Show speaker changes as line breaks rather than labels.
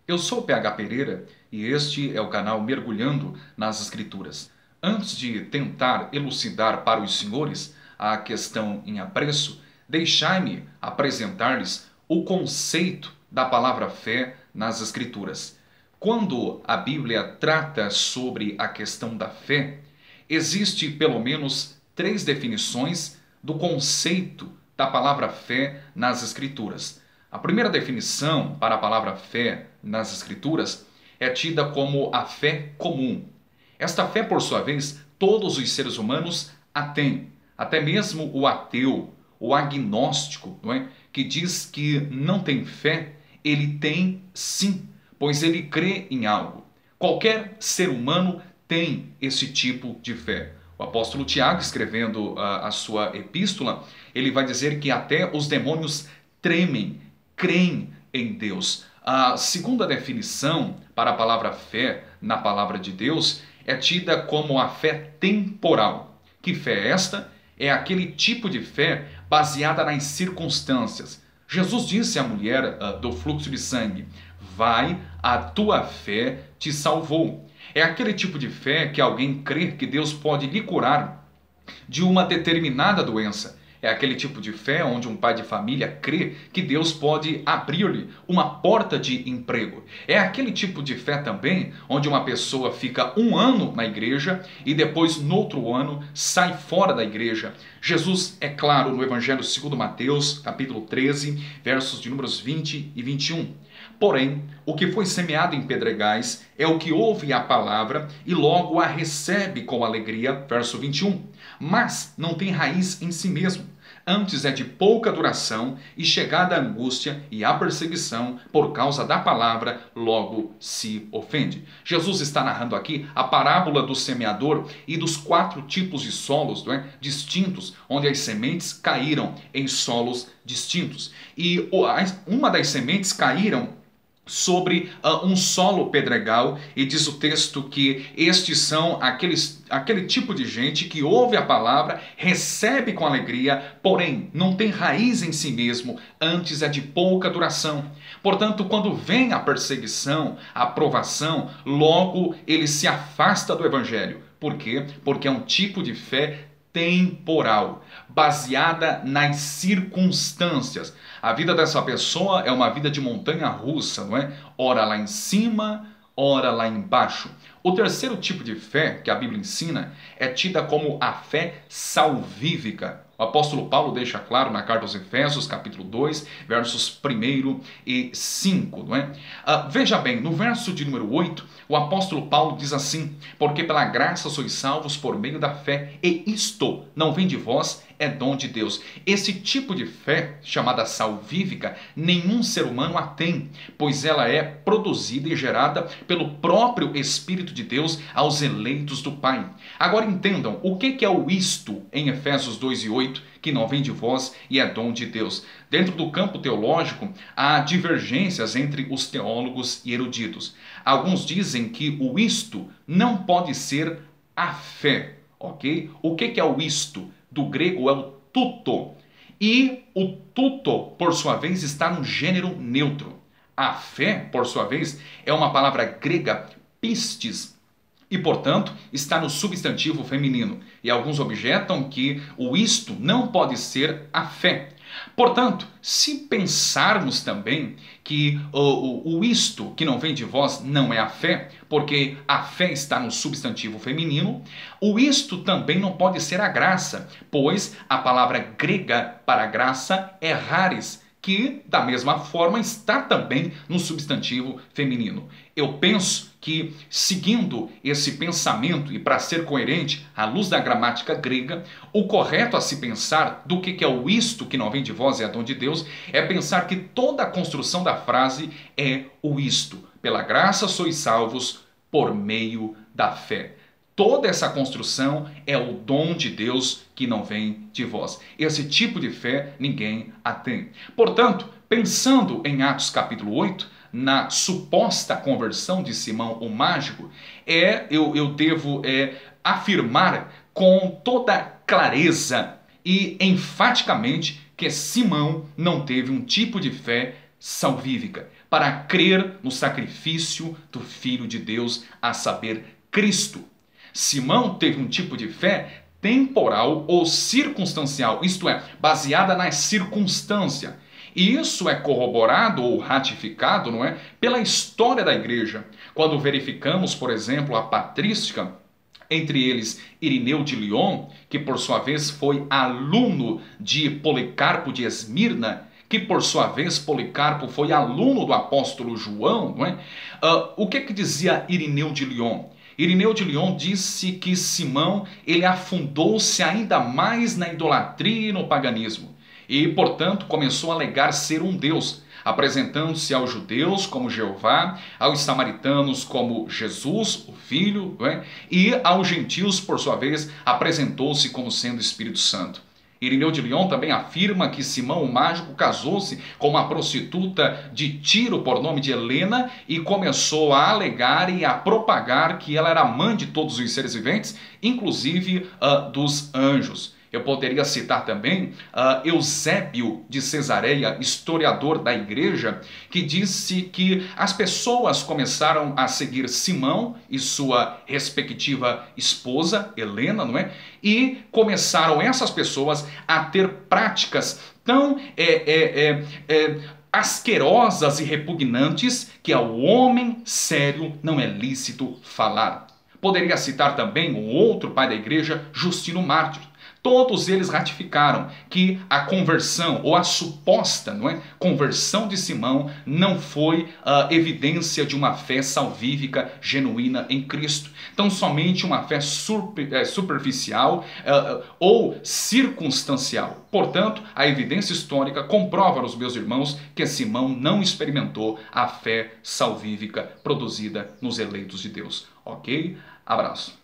Eu sou o PH Pereira e este é o canal Mergulhando nas Escrituras. Antes de tentar elucidar para os senhores a questão em apreço, deixai-me apresentar-lhes o conceito da palavra fé nas Escrituras. Quando a Bíblia trata sobre a questão da fé, existe pelo menos três definições do conceito da palavra fé nas Escrituras. A primeira definição para a palavra fé nas Escrituras é tida como a fé comum. Esta fé, por sua vez, todos os seres humanos a têm. Até mesmo o ateu, o agnóstico, não é? Que diz que não tem fé, ele tem sim, pois ele crê em algo. Qualquer ser humano tem esse tipo de fé. O apóstolo Tiago, escrevendo a sua epístola, ele vai dizer que até os demônios tremem, creem em Deus. A segunda definição para a palavra fé na palavra de Deus é tida como a fé temporal. Que fé é esta? É aquele tipo de fé baseada nas circunstâncias. Jesus disse à mulher do fluxo de sangue: vai, a tua fé te salvou. É aquele tipo de fé que alguém crê que Deus pode lhe curar de uma determinada doença. É aquele tipo de fé onde um pai de família crê que Deus pode abrir-lhe uma porta de emprego. É aquele tipo de fé também onde uma pessoa fica um ano na igreja e depois, no outro ano, sai fora da igreja. Jesus é claro no Evangelho segundo Mateus, capítulo 13, versos de números 20 e 21. Porém, o que foi semeado em pedregais é o que ouve a palavra e logo a recebe com alegria, verso 21. Mas não tem raiz em si mesmo. Antes é de pouca duração e chegada a angústia e a perseguição por causa da palavra, logo se ofende. Jesus está narrando aqui a parábola do semeador e dos 4 tipos de solos, não é? Distintos, onde as sementes caíram em solos distintos. E uma das sementes caíram sobre um solo pedregal, e diz o texto que estes são aquele tipo de gente que ouve a palavra, recebe com alegria, porém não tem raiz em si mesmo, antes é de pouca duração. Portanto, quando vem a perseguição, a provação, logo ele se afasta do evangelho. Por quê? Porque é um tipo de fé temporal, baseada nas circunstâncias. A vida dessa pessoa é uma vida de montanha russa, não é? Ora lá em cima, ora lá embaixo. O terceiro tipo de fé que a Bíblia ensina é tida como a fé salvífica. O apóstolo Paulo deixa claro na carta aos Efésios, capítulo 2, versos 1 e 5. Não é? Veja bem, no verso de número 8, o apóstolo Paulo diz assim: porque pela graça sois salvos por meio da fé, e isto não vem de vós, é dom de Deus. Esse tipo de fé, chamada salvífica, nenhum ser humano a tem, pois ela é produzida e gerada pelo próprio Espírito de Deus aos eleitos do Pai. Agora entendam, o que é o isto em Efésios 2 e 8, que não vem de vós e é dom de Deus? Dentro do campo teológico, há divergências entre os teólogos e eruditos. Alguns dizem que o isto não pode ser a fé, ok? O que é o isto? Do grego é o tuto. E o tuto, por sua vez, está no gênero neutro. A fé, por sua vez, é uma palavra grega pistis, e, portanto, está no substantivo feminino. E alguns objetam que o isto não pode ser a fé. Portanto, se pensarmos também que o isto que não vem de vós não é a fé, porque a fé está no substantivo feminino, o isto também não pode ser a graça, pois a palavra grega para graça é charis, que da mesma forma está também no substantivo feminino. Eu penso que, seguindo esse pensamento e para ser coerente à luz da gramática grega, o correto a se pensar do que é o isto que não vem de vós e é dom de Deus, é pensar que toda a construção da frase é o isto. Pela graça sois salvos por meio da fé. Toda essa construção é o dom de Deus que não vem de vós. Esse tipo de fé ninguém a tem. Portanto, pensando em Atos capítulo 8, na suposta conversão de Simão o mágico, eu devo afirmar com toda clareza e enfaticamente que Simão não teve um tipo de fé salvífica. para crer no sacrifício do Filho de Deus, a saber, Cristo. Simão teve um tipo de fé temporal ou circunstancial, isto é, baseada na circunstância. E isso é corroborado ou ratificado, não é, pela história da igreja. Quando verificamos, por exemplo, a patrística, entre eles Irineu de Lyon, que por sua vez foi aluno de Policarpo de Esmirna, que por sua vez Policarpo foi aluno do apóstolo João, não é? O que dizia Irineu de Lyon? Irineu de Lyon disse que Simão ele afundou-se ainda mais na idolatria e no paganismo e, portanto, começou a alegar ser um deus, apresentando-se aos judeus como Jeová, aos samaritanos como Jesus, o Filho, não é? E aos gentios, por sua vez, apresentou-se como sendo Espírito Santo. Irineu de Lyon também afirma que Simão o Mágico casou-se com uma prostituta de Tiro por nome de Helena e começou a alegar e a propagar que ela era mãe de todos os seres viventes, inclusive dos anjos. Eu poderia citar também Eusébio de Cesareia, historiador da igreja, que disse que as pessoas começaram a seguir Simão e sua respectiva esposa, Helena, não é? E começaram essas pessoas a ter práticas tão asquerosas e repugnantes que ao homem sério não é lícito falar. Poderia citar também um outro pai da igreja, Justino Mártir. Todos eles ratificaram que a conversão, ou a suposta, não é, conversão de Simão não foi evidência de uma fé salvífica genuína em Cristo. Então somente uma fé superficial ou circunstancial. Portanto, a evidência histórica comprova aos meus irmãos que Simão não experimentou a fé salvífica produzida nos eleitos de Deus. Ok? Abraço.